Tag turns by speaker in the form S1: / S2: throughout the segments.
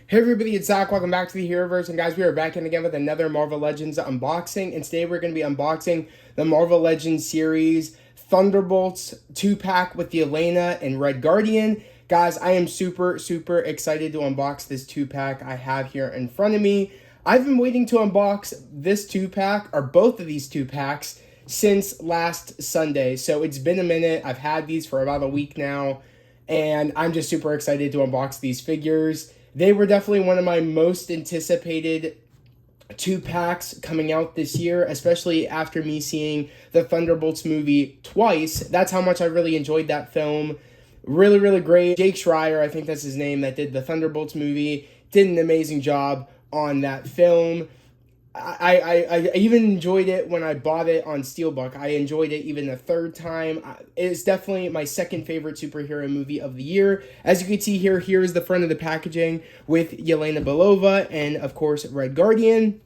S1: Hey everybody, it's Zach. Welcome back to the Heroverse. And guys, we are back in again with another Marvel Legends unboxing. And today we're going to be unboxing the Marvel Legends series Thunderbolts 2-pack with Yelena and Red Guardian. Guys, I am super excited to unbox this 2-pack I have here in front of me. I've been waiting to unbox this 2-pack, or both of these 2-packs, since last Sunday. So it's been a minute. I've had these for about a week now. And I'm just super excited to unbox these figures. They were definitely one of my most anticipated 2-packs coming out this year, especially after me seeing the Thunderbolts movie twice. That's how much I really enjoyed that film. Really great. Jake Schreier, I think that's his name, that did the Thunderbolts movie, did an amazing job on that film. I even enjoyed it when I bought it on Steelbook. I enjoyed it even a third time. It's definitely my second favorite superhero movie of the year. As you can see here, here is the front of the packaging with Yelena Belova and, of course, Red Guardian.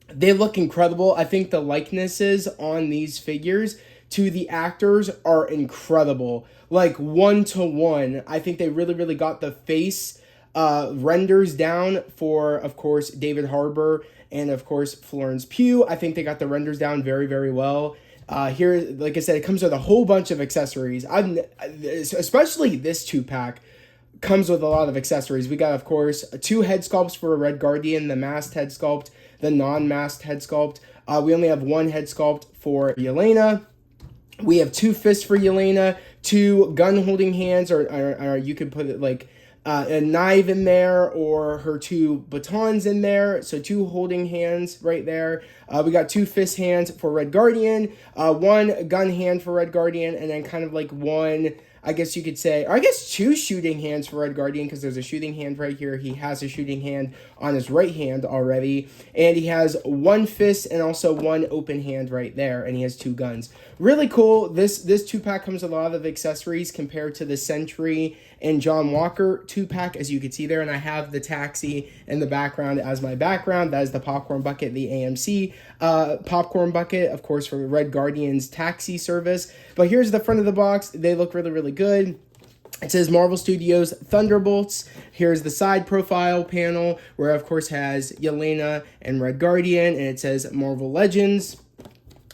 S1: They look incredible. I think the likenesses on these figures to the actors are incredible. Like, 1-to-1. I think they really got the face renders down for, of course, David Harbour and, of course, Florence Pugh. I think they got the renders down very well. Here, like I said, it comes with a whole bunch of accessories. Especially this 2-pack comes with a lot of accessories. We got, of course, 2 head sculpts for Red Guardian, the masked head sculpt, the non-masked head sculpt. We only have 1 head sculpt for Yelena. We have 2 fists for Yelena, 2 gun-holding hands, or you could put it like a knife in there, or her 2 batons in there. So 2 holding hands right there. We got 2 fist hands for Red Guardian, 1 gun hand for Red Guardian, and then kind of like 1, I guess you could say, or I guess 2 shooting hands for Red Guardian, because there's a shooting hand right here. He has a shooting hand on his right hand already, and he has 1 fist and also 1 open hand right there, and he has 2 guns. Really cool. This 2-pack comes with a lot of accessories compared to the Sentry and John Walker 2-pack, as you can see there, and I have the taxi in the background as my background. That is the popcorn bucket, the AMC popcorn bucket, of course, for Red Guardian's taxi service. But here's the front of the box. They look really good. It says Marvel Studios Thunderbolts. Here's the side profile panel, where of course has Yelena and Red Guardian, and it says Marvel Legends.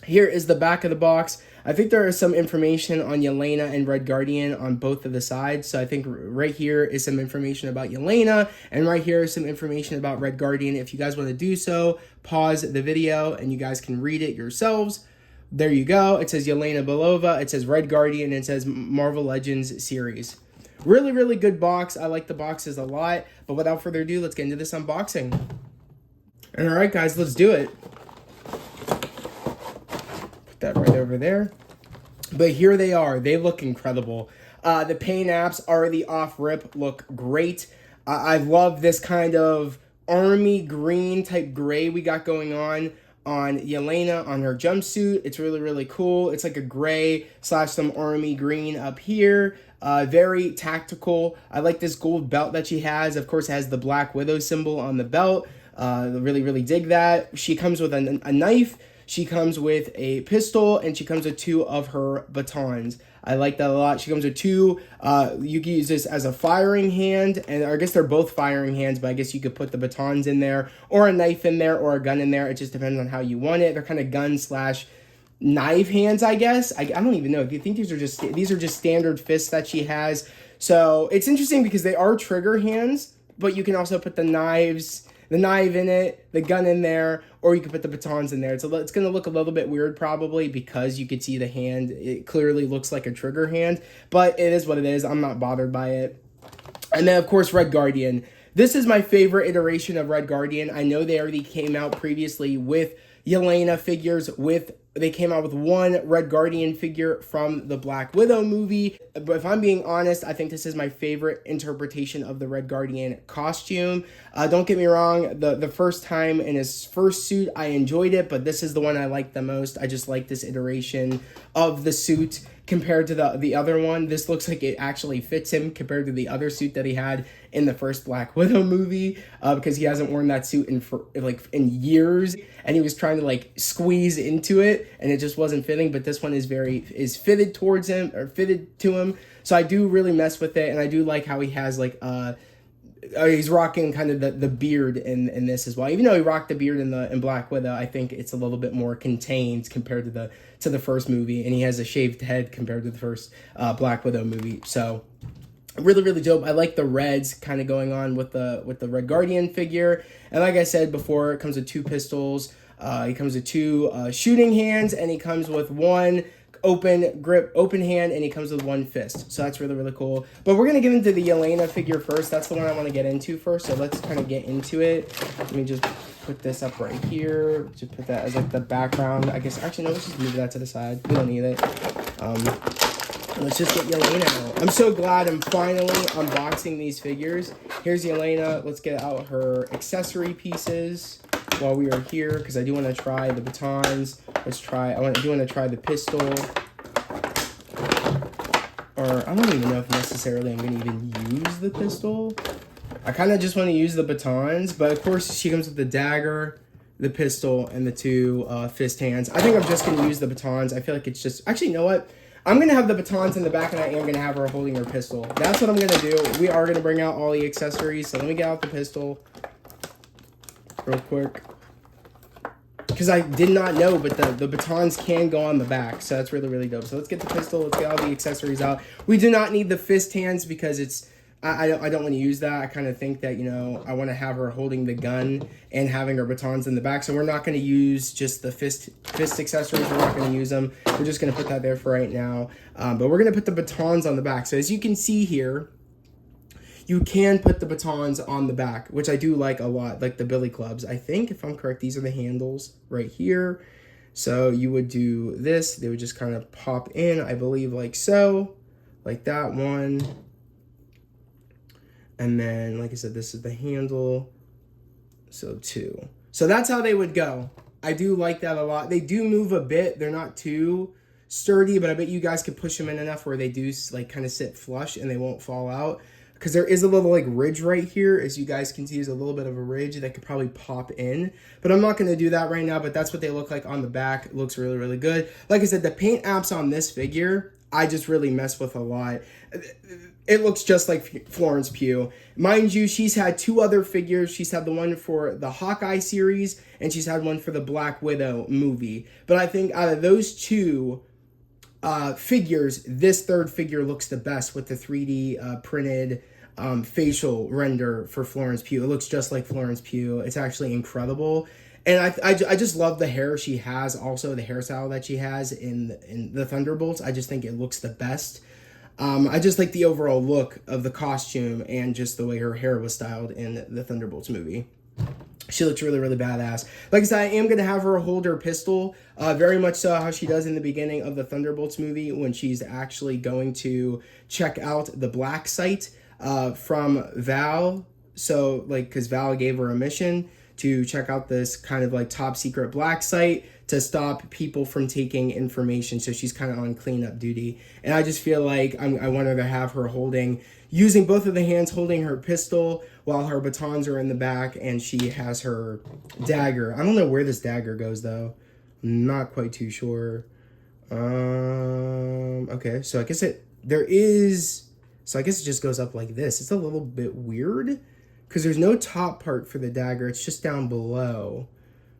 S1: Here is the back of the box. I think there is some information on Yelena and Red Guardian on both of the sides. So I think right here is some information about Yelena, and right here is some information about Red Guardian. If you guys want to do so, pause the video and you guys can read it yourselves. There you go. It says Yelena Belova, it says Red Guardian, and it says Marvel Legends series. Really good box. I like the boxes a lot. But without further ado, let's get into this unboxing. And all right, guys, let's do it. That right over there. But here they are. They look incredible. The paint apps already off rip look great. I love this kind of army green type gray we got going on Yelena on her jumpsuit. It's really cool. It's like a gray / some army green up here. Very tactical. I like this gold belt that she has. Of course, it has the Black Widow symbol on the belt. Really dig that. She comes with a knife. She comes with a pistol, and she comes with 2 of her batons. I like that a lot. She comes with 2. You can use this as a firing hand, and I guess they're both firing hands, but I guess you could put the batons in there, or a knife in there, or a gun in there. It just depends on how you want it. They're kind of gun / knife hands, I guess. I don't even know. Do you think these are just standard fists that she has? So it's interesting because they are trigger hands, but you can also put the knife in it, the gun in there, or you can put the batons in there. It's going to look a little bit weird probably because you could see the hand. It clearly looks like a trigger hand, but it is what it is. I'm not bothered by it. And then, of course, Red Guardian. This is my favorite iteration of Red Guardian. I know they already came out previously with Yelena figures. They came out with 1 Red Guardian figure from the Black Widow movie. But if I'm being honest, I think this is my favorite interpretation of the Red Guardian costume. Don't get me wrong, the first time in his first suit, I enjoyed it, but this is the one I like the most. I just like this iteration of the suit compared to the other one. This looks like it actually fits him compared to the other suit that he had in the first Black Widow movie, because he hasn't worn that suit in years, and he was trying to like squeeze into it, and it just wasn't fitting. But this one is fitted towards him, or fitted to him. So I do really mess with it, and I do like how he has like he's rocking kind of the beard in this as well. Even though he rocked the beard in Black Widow, I think it's a little bit more contained compared to the first movie, and he has a shaved head compared to the first Black Widow movie. So really, really dope. I like the reds kind of going on with the Red Guardian figure. And like I said before, it comes with 2 pistols. He comes with 2 shooting hands, and he comes with 1 open hand, and he comes with 1 fist. So that's really, really cool. But we're going to get into the Yelena figure first. That's the one I want to get into first. So let's kind of get into it. Let me just put this up right here. Just put that as like the background. I guess, actually, no, let's just move that to the side. We don't need it. Let's just get Yelena out. I'm so glad I'm finally unboxing these figures. Here's Yelena. Let's get out her accessory pieces while we are here, because I do want to try the batons. I do want to try the pistol. Or I don't even know if necessarily I'm going to even use the pistol. I kind of just want to use the batons, but of course she comes with the dagger, the pistol, and the 2 fist hands. I think I'm just going to use the batons. I feel like it's just... Actually, you know what? I'm going to have the batons in the back, and I am going to have her holding her pistol. That's what I'm going to do. We are going to bring out all the accessories, so let me get out the pistol real quick. Because I did not know, but the batons can go on the back, so that's really, really dope. So let's get the pistol, let's get all the accessories out. We do not need the fist hands because it's... I don't want to use that. I kind of think that, you know, I want to have her holding the gun and having her batons in the back. So we're not going to use just the fist accessories. We're not going to use them. We're just going to put that there for right now. But we're going to put the batons on the back. So as you can see here, you can put the batons on the back, which I do like a lot, like the billy clubs. I think, if I'm correct, these are the handles right here. So you would do this. They would just kind of pop in, I believe, like so, like that one. And then, like I said, this is the handle. So 2. So that's how they would go. I do like that a lot. They do move a bit. They're not too sturdy, but I bet you guys could push them in enough where they do like kind of sit flush and they won't fall out. Because there is a little like ridge right here. As you guys can see, there's a little bit of a ridge that could probably pop in. But I'm not going to do that right now. But that's what they look like on the back. It looks really, really good. Like I said, the paint apps on this figure, I just really mess with a lot. It looks just like Florence Pugh. Mind you, she's had 2 other figures. She's had the one for the Hawkeye series, and she's had one for the Black Widow movie. But I think out of those 2 figures, this 3rd figure looks the best with the 3D printed facial render for Florence Pugh. It looks just like Florence Pugh. It's actually incredible. And I just love the hair she has, also the hairstyle that she has in the Thunderbolts. I just think it looks the best. I just like the overall look of the costume and just the way her hair was styled in the Thunderbolts movie. She looks really, really badass. Like I said, I am going to have her hold her pistol, very much so how she does in the beginning of the Thunderbolts movie when she's actually going to check out the black site from Val. So, like, because Val gave her a mission to check out this kind of like top secret black site to stop people from taking information. So she's kind of on cleanup duty. And I just feel like I want her to have her using both of the hands, holding her pistol while her batons are in the back, and she has her dagger. I don't know where this dagger goes though. I'm not quite too sure. Okay, so I guess it just goes up like this. It's a little bit weird because there's no top part for the dagger. It's just down below.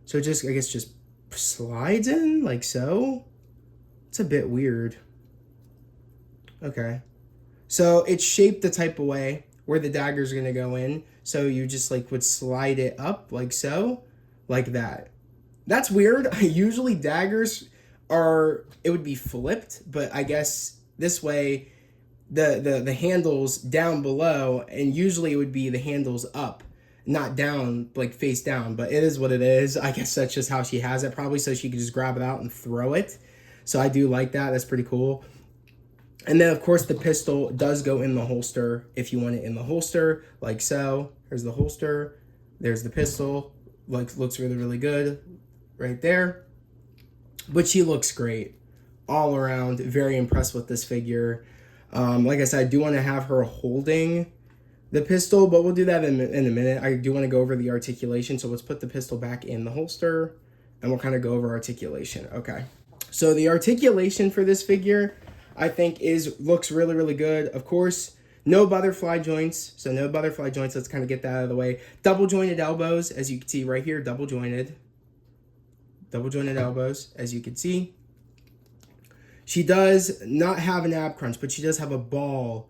S1: So it just, I guess, just slides in like so. It's a bit weird. Okay. So it's shaped the type of way where the dagger's going to go in. So you just like would slide it up like so, like that. That's weird. Usually daggers it would be flipped, but I guess this way the handles down below, and usually it would be the handles up, not down, like face down, but it is what it is. I guess that's just how she has it, probably so she could just grab it out and throw it. So I do like that. That's pretty cool. And then, of course, the pistol does go in the holster if you want it in the holster, like so. Here's the holster. There's the pistol. Looks really, really good right there. But she looks great all around. Very impressed with this figure. Like I said, I do want to have her holding the pistol, but we'll do that in a minute. I do want to go over the articulation. So let's put the pistol back in the holster, and we'll kind of go over articulation. Okay. So the articulation for this figure, I think, looks really, really good. Of course, No butterfly joints, so no butterfly joints. Let's kind of get that out of the way. Double jointed elbows, as you can see right here, double jointed elbows, as you can see. She does not have an ab crunch, but she does have a ball,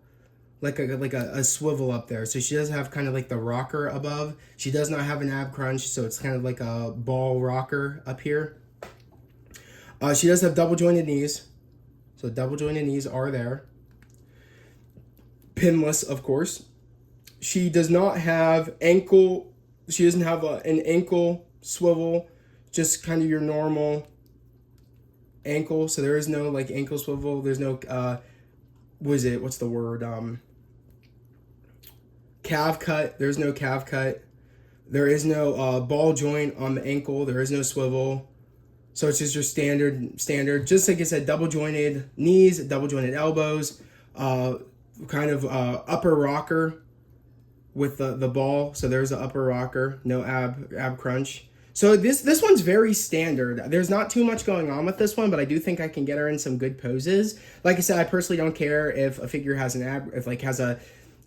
S1: like a swivel up there. So she does have kind of like the rocker above. She does not have an ab crunch, so it's kind of like a ball rocker up here. She does have double jointed knees. So double jointed knees are there. Pinless, of course. She does not have ankle. She doesn't have an ankle swivel, just kind of your normal ankle. So there is no like ankle swivel. There's no what's the word? Calf cut. There's no calf cut. There is no ball joint on the ankle. There is no swivel. So it's just your standard. Just like I said, double jointed knees, double jointed elbows, kind of upper rocker with the ball. So there's the upper rocker, no ab crunch. So this one's very standard. There's not too much going on with this one, but I do think I can get her in some good poses. Like I said, I personally don't care if a figure has an ab, if like has a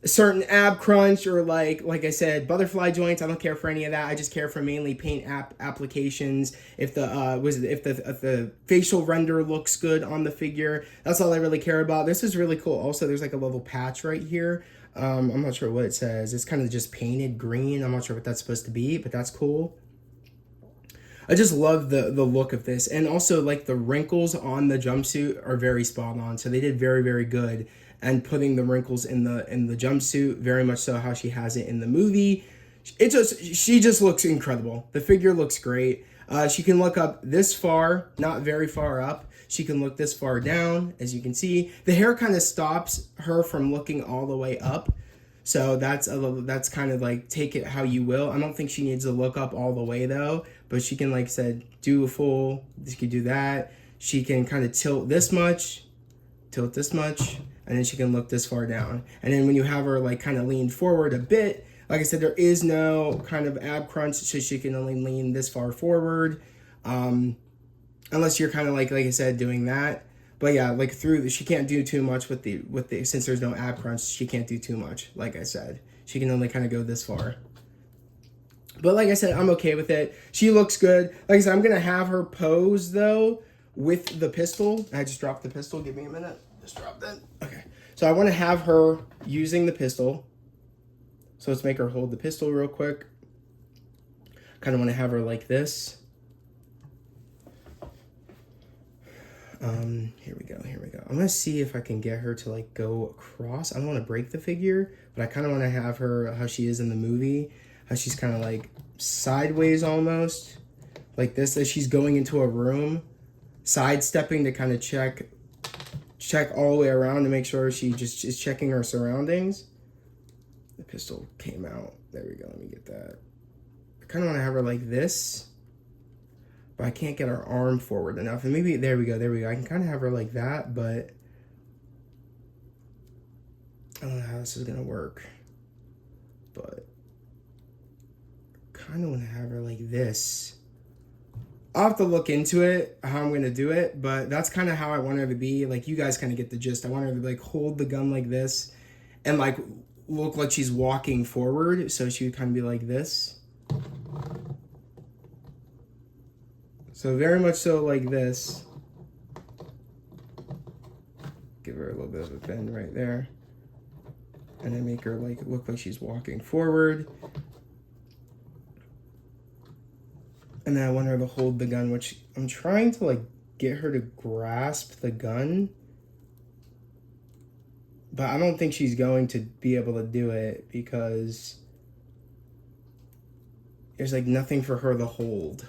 S1: certain ab crunch or like I said, butterfly joints. I don't care for any of that. I just care for mainly paint applications. If the if the facial render looks good on the figure, that's all I really care about. This is really cool. Also, there's like a little patch right here. I'm not sure what it says. It's kind of just painted green. I'm not sure what that's supposed to be, but that's cool. I just love the look of this. And also like the wrinkles on the jumpsuit are very spot on. So they did very, very good. And putting the wrinkles in the jumpsuit, very much so how she has it in the movie. She just looks incredible. The figure looks great. She can look up this far, not very far up. She can look this far down, as you can see. The hair kind of stops her from looking all the way up. So that's kind of like, take it how you will. I don't think she needs to look up all the way though, but she can, like I said, do a full, she can do that. She can kind of tilt this much, and then she can look this far down. And then when you have her like kind of lean forward a bit, like I said, there is no kind of ab crunch, so she can only lean this far forward. Unless you're kind of like I said, doing that. But yeah, like she can't do too much with the since there's no ab crunch, she can't do too much. Like I said, she can only kind of go this far. But like I said, I'm okay with it. She looks good. Like I said, I'm gonna have her pose though with the pistol. I just dropped the pistol. Give me a minute. Just dropped it. Okay. So I want to have her using the pistol. So let's make her hold the pistol real quick. Kind of want to have her like this. Here we go. I'm going to see if I can get her to like go across. I don't want to break the figure, but I kind of want to have her how she is in the movie. How she's kind of like sideways almost. Like this, as she's going into a room. Sidestepping to kind of check all the way around to make sure she just is checking her surroundings. The pistol came out. There we go. Let me get that. I kind of want to have her like this. But I can't get her arm forward enough. And maybe, there we go. I can kind of have her like that, but I don't know how this is going to work. But I kind of want to have her like this. I'll have to look into it, how I'm going to do it, but that's kind of how I want her to be. Like, you guys kind of get the gist. I want her to, like, hold the gun like this and, like, look like she's walking forward. So she would kind of be like this. So very much so like this. Give her a little bit of a bend right there. And then make her, like, look like she's walking forward. And then I want her to hold the gun, which I'm trying to, like, get her to grasp the gun. But I don't think she's going to be able to do it because there's, like, nothing for her to hold.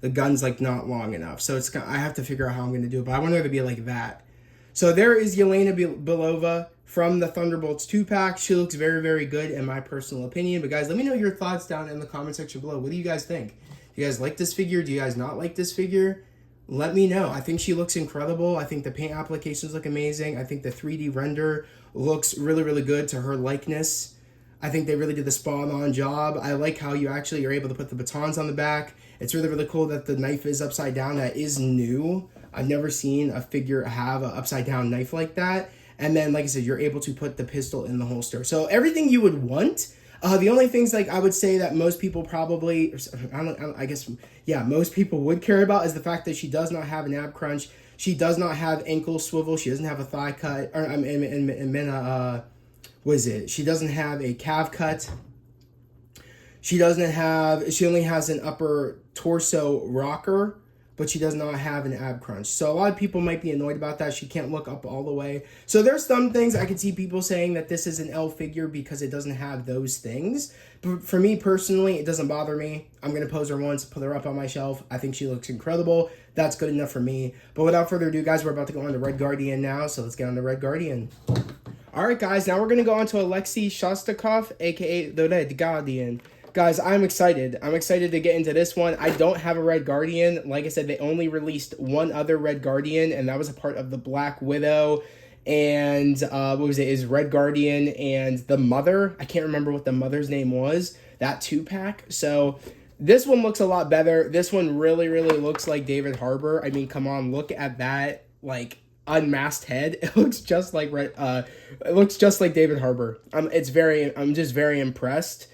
S1: The gun's, like, not long enough. So I have to figure out how I'm going to do it. But I want her to be like that. So there is Yelena Belova from the Thunderbolts 2-pack. She looks very, very good in my personal opinion. But, guys, let me know your thoughts down in the comment section below. What do you guys think? Do you guys like this figure? Do you guys not like this figure? Let me know. I think she looks incredible. I think the paint applications look amazing. I think the 3D render looks really, really good to her likeness. I think they really did the spot-on job. I like how you actually are able to put the batons on the back. It's really, really cool that the knife is upside down. That is new. I've never seen a figure have an upside-down knife like that. And then, like I said, you're able to put the pistol in the holster. So everything you would want. The only things like I would say that most people probably, I guess, yeah, most people would care about is the fact that she does not have an ab crunch. She does not have ankle swivel. She doesn't have a thigh cut. Or what is it? She doesn't have a calf cut. She only has an upper torso rocker, but she does not have an ab crunch. So a lot of people might be annoyed about that. She can't look up all the way. So there's some things I could see people saying that this is an L figure because it doesn't have those things. But for me personally, it doesn't bother me. I'm going to pose her once, put her up on my shelf. I think she looks incredible. That's good enough for me. But without further ado, guys, we're about to go on to Red Guardian now. So let's get on to Red Guardian. All right, guys, now we're going to go on to Alexei Shostakov, a.k.a. the Red Guardian. Guys, I'm excited. I'm excited to get into this one. I don't have a Red Guardian. Like I said, they only released one other Red Guardian, and that was a part of the Black Widow. And is Red Guardian and the mother. I can't remember what the mother's name was. That 2-pack. So this one looks a lot better. This one really, really looks like David Harbour. I mean, come on, look at that, like, unmasked head. It looks just like David Harbour. I'm just very impressed.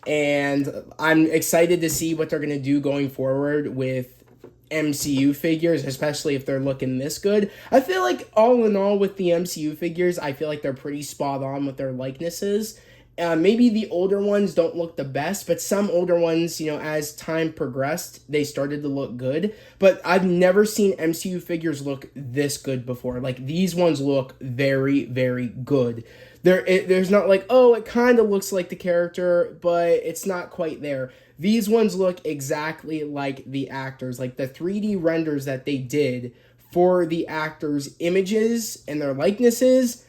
S1: And I'm excited to see what they're going to do going forward with MCU figures, especially if they're looking this good. I feel like all in all with the MCU figures, I feel like they're pretty spot on with their likenesses. Maybe the older ones don't look the best, but some older ones, as time progressed, they started to look good. But I've never seen MCU figures look this good before. Like, these ones look very, very good. There's not like, oh, it kind of looks like the character, but it's not quite there. These ones look exactly like the actors. Like, the 3D renders that they did for the actors' images and their likenesses,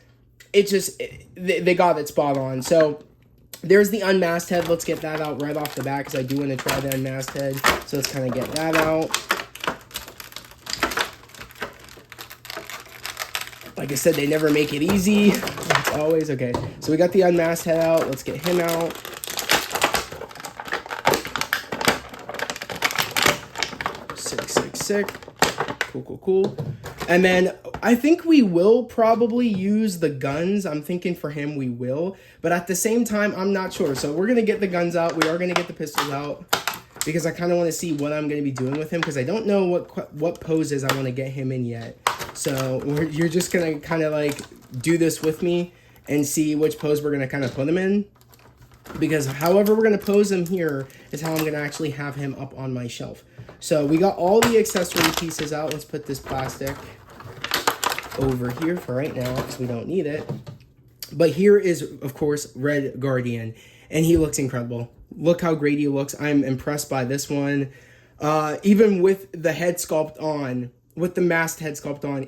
S1: they got it spot on. So there's the unmasked head. Let's get that out right off the bat because I do want to try the unmasked head. So let's kind of get that out. Like I said, they never make it easy. It's always okay. So we got the unmasked head out. Let's get him out. Sick. Cool. And then I think we will probably use the guns. I'm thinking for him we will. But at the same time, I'm not sure. So we're going to get the guns out. We are going to get the pistols out. Because I kind of want to see what I'm going to be doing with him. Because I don't know what poses I want to get him in yet. So you're just going to kind of like do this with me. And see which pose we're going to kind of put him in. Because however we're going to pose him here is how I'm going to actually have him up on my shelf. So we got all the accessory pieces out. Let's put this plastic over here for right now because we don't need it. But here is, of course, Red Guardian. And he looks incredible. Look how great he looks. I'm impressed by this one. Even with the head sculpt on, with the masked head sculpt on,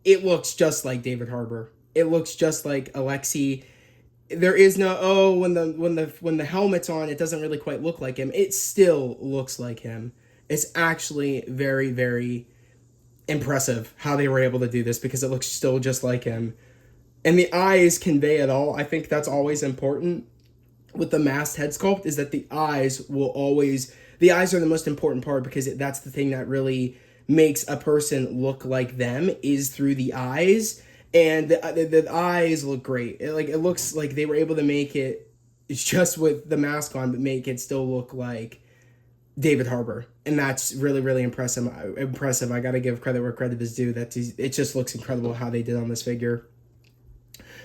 S1: it looks just like David Harbour. It looks just like Alexei. There is no, when the helmet's on, it doesn't really quite look like him. It still looks like him. It's actually very, very impressive how they were able to do this because it looks still just like him. And the eyes convey it all. I think that's always important with the masked head sculpt is that the eyes are the most important part because that's the thing that really makes a person look like them is through the eyes. And the eyes look great. It looks like they were able to make it just with the mask on, but make it still look like David Harbour. And that's really, really impressive. I got to give credit where credit is due. It just looks incredible how they did on this figure.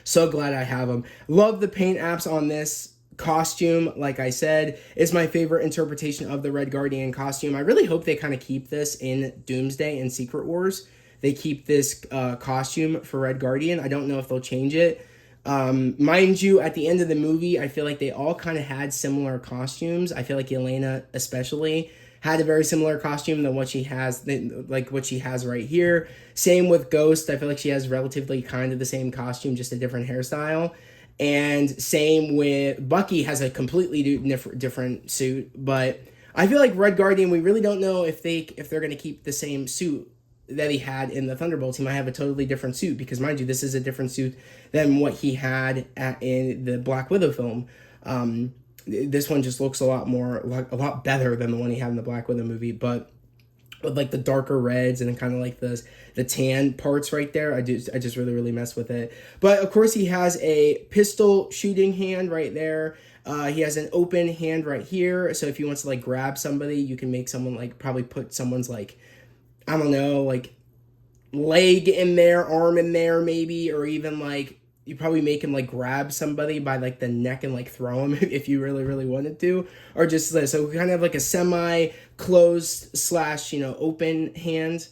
S1: So glad I have them. Love the paint apps on this costume. Like I said, is my favorite interpretation of the Red Guardian costume. I really hope they kind of keep this in Doomsday and Secret Wars. They keep this costume for Red Guardian. I don't know if they'll change it. Mind you, at the end of the movie, I feel like they all kind of had similar costumes. I feel like Yelena especially had a very similar costume than what she has right here. Same with Ghost. I feel like she has relatively kind of the same costume, just a different hairstyle. And same with Bucky has a completely different suit. But I feel like Red Guardian, we really don't know if they're going to keep the same suit that he had in the Thunderbolts. He might have a totally different suit because, mind you, this is a different suit than what he had in the Black Widow film. This one just looks a lot better than the one he had in the Black Widow movie. But with like the darker reds and then kind of like the tan parts right there. I just really mess with it. But of course he has a pistol shooting hand right there. He has an open hand right here. So if he wants to like grab somebody, you can make someone like probably put someone's like, I don't know, like leg in there, arm in there maybe, or even like you probably make him like grab somebody by like the neck and like throw him if you really wanted to, or just so kind of like a semi closed slash open hand.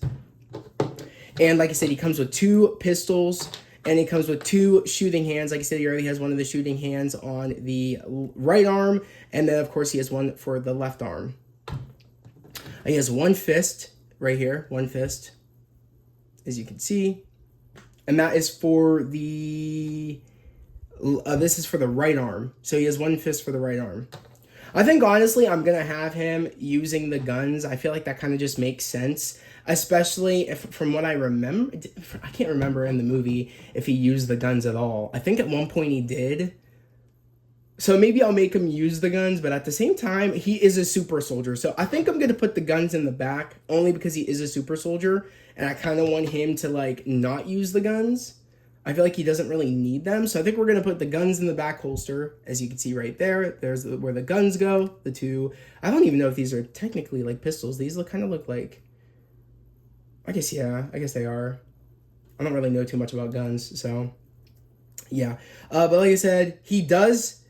S1: And like I said, he comes with 2 pistols and he comes with 2 shooting hands. Like I said, he already has one of the shooting hands on the right arm, and then of course he has one for the left arm. He has 1 fist right here, 1 fist, as you can see, and that is for the this is for the right arm. So he has 1 fist for the right arm. I think honestly I'm gonna have him using the guns. I feel like that kind of just makes sense, especially if, from what I remember, I can't remember in the movie if he used the guns at all. I think at one point he did. So maybe I'll make him use the guns, but at the same time, he is a super soldier. So I think I'm going to put the guns in the back only because he is a super soldier, and I kind of want him to like not use the guns. I feel like he doesn't really need them. So I think we're going to put the guns in the back holster, as you can see right there. There's where the guns go, the 2. I don't even know if these are technically like pistols. These kind of look like, I guess they are. I don't really know too much about guns, so yeah. But like I said, he does.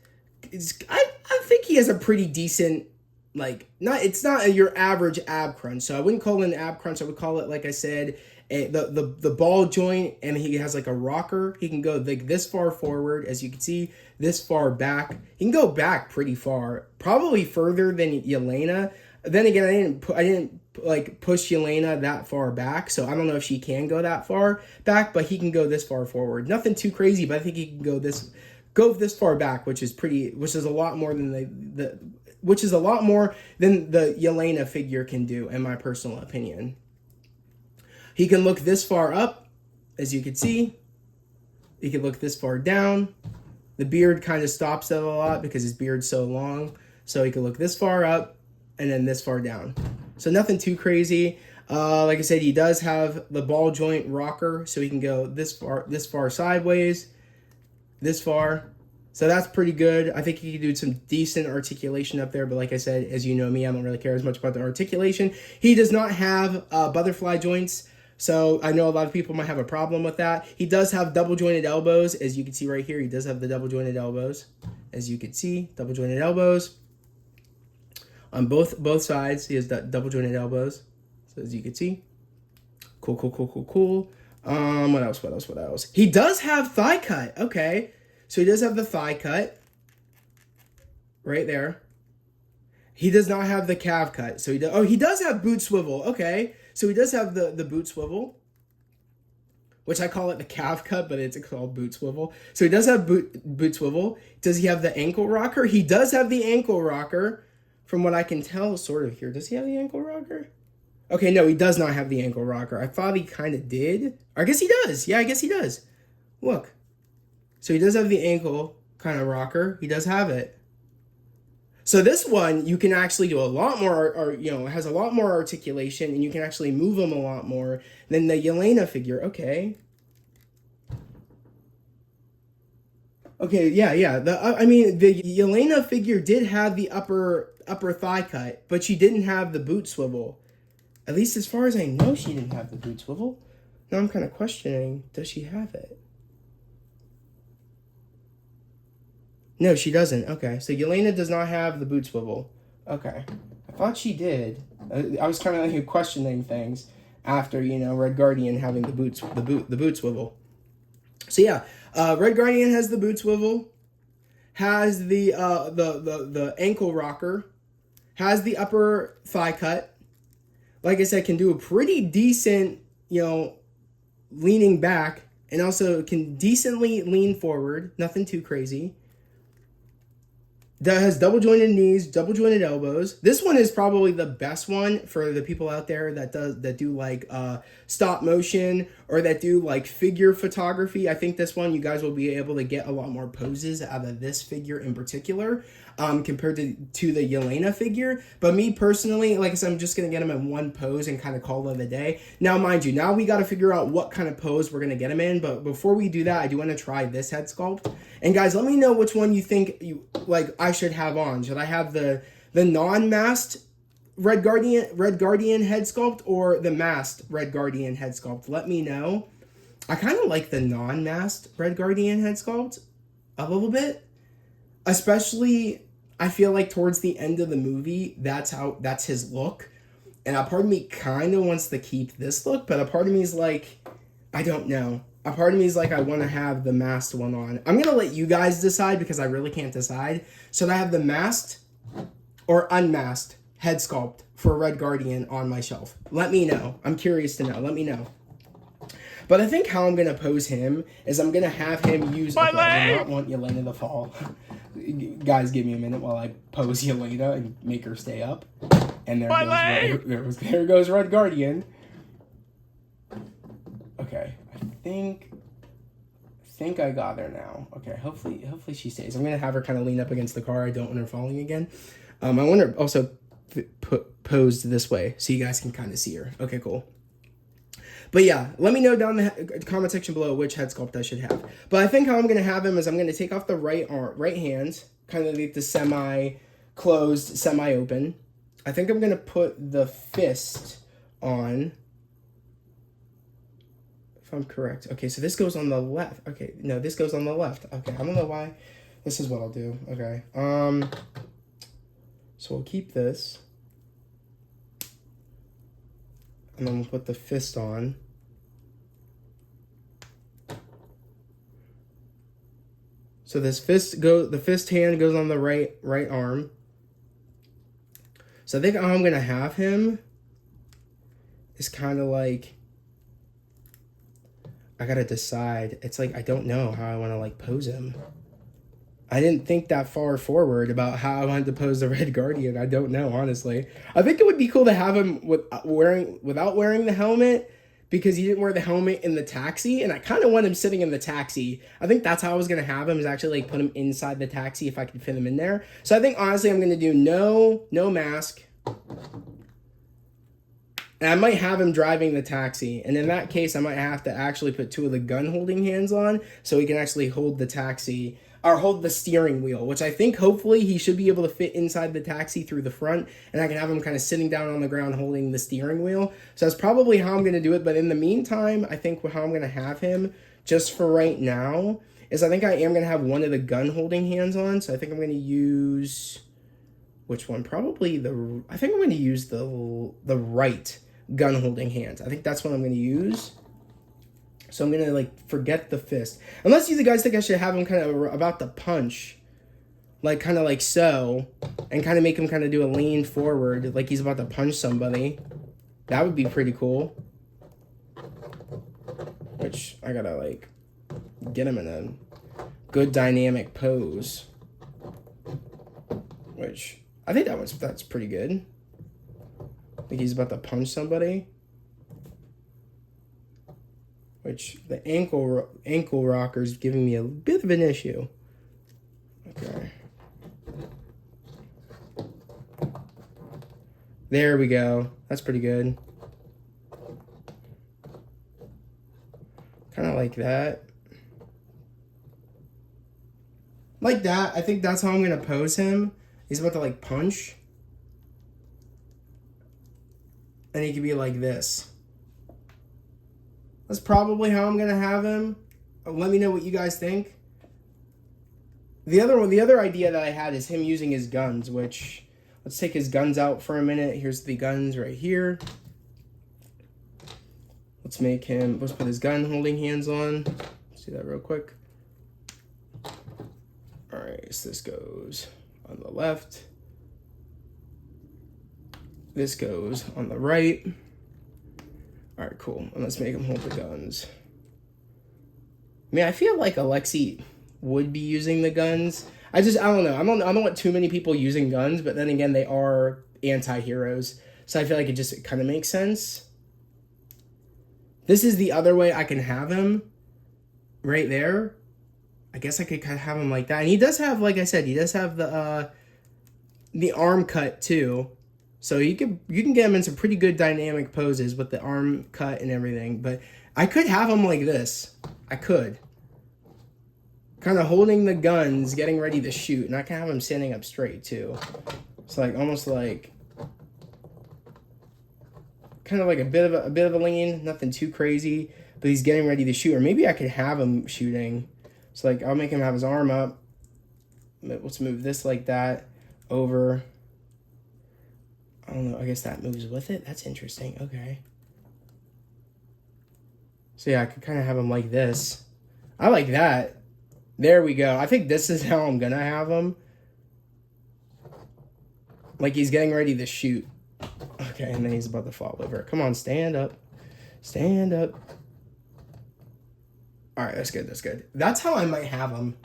S1: I think he has a pretty decent, like, it's not your average ab crunch. So I wouldn't call it an ab crunch. I would call it, like I said, the ball joint, and he has like a rocker. He can go like this far forward, as you can see, this far back. He can go back pretty far, probably further than Yelena. Then again, I didn't like push Yelena that far back, so I don't know if she can go that far back, but he can go this far forward. Nothing too crazy, but I think he can go this far back, which is a lot more than the Yelena figure can do, in my personal opinion. He can look this far up, as you can see. He can look this far down. The beard kind of stops it a lot because his beard's so long. So he can look this far up and then this far down. So nothing too crazy. Like I said, he does have the ball joint rocker, so he can go this far sideways, this far. So that's pretty good. I think he can do some decent articulation up there, but like I said, as you know me, I don't really care as much about the articulation. He does not have butterfly joints, so I know a lot of people might have a problem with that. He does have double jointed elbows, as you can see right here. He does have the double jointed elbows, as you can see, double jointed elbows. On both sides, he has double jointed elbows, so as you can see. Cool. What else? He does have thigh cut, okay. So he does have the thigh cut right there. He does not have the calf cut. So he does have boot swivel. Okay. So he does have the boot swivel, which I call it the calf cut, but it's called boot swivel. So he does have boot swivel. Does he have the ankle rocker? He does have the ankle rocker, from what I can tell, sort of here. Does he have the ankle rocker? Okay, no, he does not have the ankle rocker. I thought he kind of did. I guess he does. Yeah, I guess he does. Look. So he does have the ankle kind of rocker. He does have it. So this one, you can actually do a lot more, or has a lot more articulation, and you can actually move him a lot more than the Yelena figure. Okay. Okay, yeah. The Yelena figure did have the upper thigh cut, but she didn't have the boot swivel. At least as far as I know, she didn't have the boot swivel. Now I'm kind of questioning, does she have it? No, she doesn't. Okay, so Yelena does not have the boot swivel. Okay, I thought she did. I was kind of like questioning things after Red Guardian having the boot swivel. So yeah, Red Guardian has the boot swivel, has the ankle rocker, has the upper thigh cut. Like I said, can do a pretty decent leaning back, and also can decently lean forward. Nothing too crazy. That has double jointed knees, double jointed elbows. This one is probably the best one for the people out there that do like stop motion, or that do like figure photography. I think this one, you guys will be able to get a lot more poses out of this figure in particular. compared to the Yelena figure. But me personally, like I said, I'm just going to get him in one pose and kind of call it a day. Now, mind you, now we got to figure out what kind of pose we're going to get him in. But before we do that, I do want to try this head sculpt. And guys, let me know which one you think I should have on. Should I have the non-masked Red Guardian head sculpt or the masked Red Guardian head sculpt? Let me know. I kind of like the non-masked Red Guardian head sculpt a little bit. Especially, I feel like towards the end of the movie, that's his look. And a part of me kind of wants to keep this look, but a part of me is like, I don't know. A part of me is like, I want to have the masked one on. I'm going to let you guys decide because I really can't decide. Should I have the masked or unmasked head sculpt for Red Guardian on my shelf? Let me know. I'm curious to know. Let me know. But I think how I'm going to pose him is I'm going to have him use... Okay, I do not want Yelena to fall. Guys, give me a minute while I pose Yelena and make her stay up. And there goes Red Guardian. Okay, I think I got her now. Okay, hopefully she stays. I'm going to have her kind of lean up against the car. I don't want her falling again. I want her also posed this way so you guys can kind of see her. Okay, cool. But yeah, let me know down the comment section below which head sculpt I should have. But I think how I'm going to have him is I'm going to take off the right hand, kind of like the semi-closed, semi-open. I think I'm going to put the fist on, if I'm correct. Okay, so this goes on the left. Okay, no, this goes on the left. Okay, I don't know why. This is what I'll do. Okay, so we'll keep this. And then we'll put the fist on. So the fist hand goes on the right arm. So I think how I'm gonna have him is kind of like, I gotta decide. It's like I don't know how I want to like pose him. I didn't think that far forward about how I wanted to pose the Red Guardian. I don't know, honestly. I think it would be cool to have him without wearing the helmet, because he didn't wear the helmet in the taxi, and I kind of want him sitting in the taxi. I think that's how I was going to have him, is actually like put him inside the taxi if I could fit him in there. So I think, honestly, I'm going to do no mask. And I might have him driving the taxi. And in that case, I might have to actually put two of the gun-holding hands on so he can actually hold the taxi, or hold the steering wheel, which I think hopefully he should be able to fit inside the taxi through the front, and I can have him kind of sitting down on the ground holding the steering wheel. So that's probably how I'm going to do it. But in the meantime, I think how I'm going to have him, just for right now, is I think I am going to have one of the gun-holding hands on. So I think I'm going to use, which one? Probably I think I'm going to use the right gun-holding hand. I think that's what I'm going to use. So I'm going to, like, forget the fist. Unless you guys think I should have him kind of about to punch. Like, kind of like so. And kind of make him kind of do a lean forward. Like he's about to punch somebody. That would be pretty cool. Which, I gotta, like, get him in a good dynamic pose. Which, I think that's pretty good. Like he's about to punch somebody. Which the ankle rocker is giving me a bit of an issue. Okay. There we go. That's pretty good. Kind of like that. Like that. I think that's how I'm going to pose him. He's about to like punch. And he could be like this. That's probably how I'm going to have him. Let me know what you guys think. The other idea that I had is him using his guns, which, let's take his guns out for a minute. Here's the guns right here. Let's put his gun holding hands on. Let's do that real quick. All right, so this goes on the left. This goes on the right. All right, cool. And let's make him hold the guns. I mean, I feel like Alexei would be using the guns. I don't know. I don't want too many people using guns, but then again, they are anti-heroes. So I feel like it just kind of makes sense. This is the other way I can have him. Right there. I guess I could kind of have him like that. And he does have, like I said, he does have the the arm cut too. So you can get him in some pretty good dynamic poses with the arm cut and everything. But I could have him like this. I could. Kind of holding the guns, getting ready to shoot. And I can have him standing up straight too. It's like almost like kind of like a bit of a lean, nothing too crazy, but he's getting ready to shoot. Or maybe I could have him shooting. It's like I'll make him have his arm up. Let's move this like that over. I don't know. I guess that moves with it. That's interesting. Okay. So yeah, I could kind of have him like this. I like that. There we go. I think this is how I'm gonna have him. Like he's getting ready to shoot. Okay, and then he's about to fall over. Come on, stand up. Stand up. All right, that's good. That's good. That's how I might have him,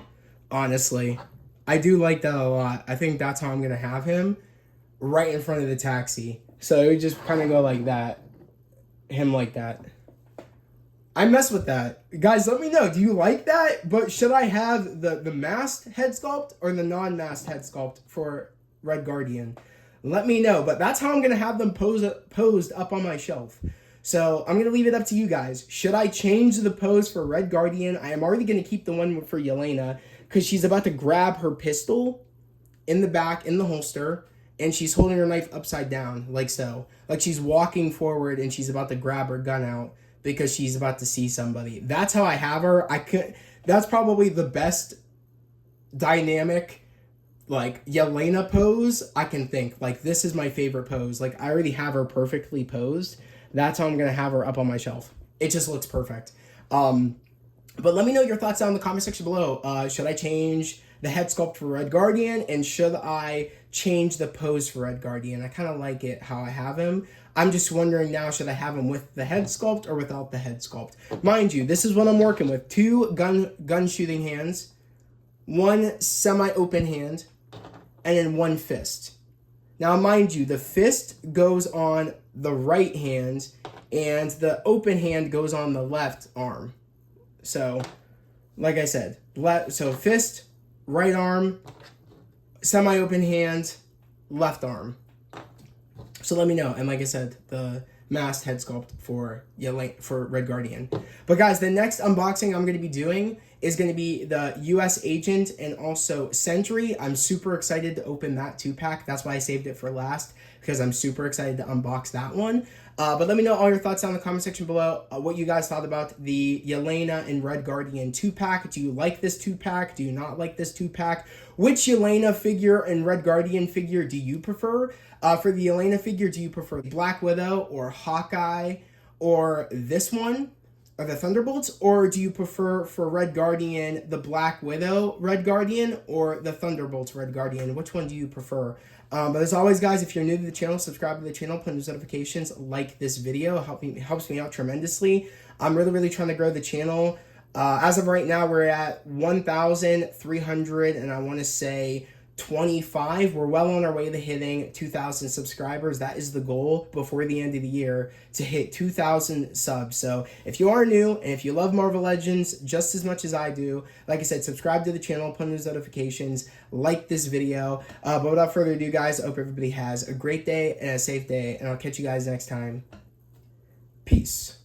S1: honestly. I do like that a lot. I think that's how I'm going to have him, right in front of the taxi. So it would just kind of go like that. Him like that. I mess with that. Guys, let me know. Do you like that? But should I have the masked head sculpt or the non-masked head sculpt for Red Guardian? Let me know. But that's how I'm going to have them posed up on my shelf. So I'm going to leave it up to you guys. Should I change the pose for Red Guardian? I am already going to keep the one for Yelena because she's about to grab her pistol in the back, in the holster, and she's holding her knife upside down, like so. Like she's walking forward and she's about to grab her gun out because she's about to see somebody. That's how I have her. That's probably the best dynamic, like, Yelena pose I can think. Like, this is my favorite pose. Like, I already have her perfectly posed. That's how I'm going to have her up on my shelf. It just looks perfect. But let me know your thoughts down in the comment section below. Should I change the head sculpt for Red Guardian? And should I change the pose for Red Guardian? I kind of like it how I have him. I'm just wondering now, should I have him with the head sculpt or without the head sculpt? Mind you, this is what I'm working with. 2 gun shooting hands, 1 semi-open hand, and then 1 fist. Now, mind you, the fist goes on the right hand, and the open hand goes on the left arm. So, like I said, so fist, right arm, semi-open hand, left arm. So let me know. And like I said, the masked head sculpt for Red Guardian. But guys, the next unboxing I'm going to be doing is going to be the U.S. Agent and also Sentry. I'm super excited to open that 2-pack. That's why I saved it for last, because I'm super excited to unbox that one. But let me know all your thoughts down in the comment section below, what you guys thought about the Yelena and Red Guardian 2-pack. Do you like this 2-pack? Do you not like this 2-pack? Which Yelena figure and Red Guardian figure do you prefer? For the Yelena figure, do you prefer Black Widow or Hawkeye or this one? Or the Thunderbolts? Or do you prefer for Red Guardian the Black Widow Red Guardian or the Thunderbolts Red Guardian? Which one do you prefer? But as always, guys, if you're new to the channel, subscribe to the channel, put those notifications, like this video. It helps me out tremendously. I'm really trying to grow the channel. As of right now, we're at 1,300 and I want to say 25. We're well on our way to hitting 2,000 subscribers. That is the goal before the end of the year, to hit 2,000 subs. So if you are new and if you love Marvel Legends just as much as I do, like I said, subscribe to the channel, put on those notifications, like this video. But without further ado, guys, I hope everybody has a great day and a safe day, and I'll catch you guys next time. Peace.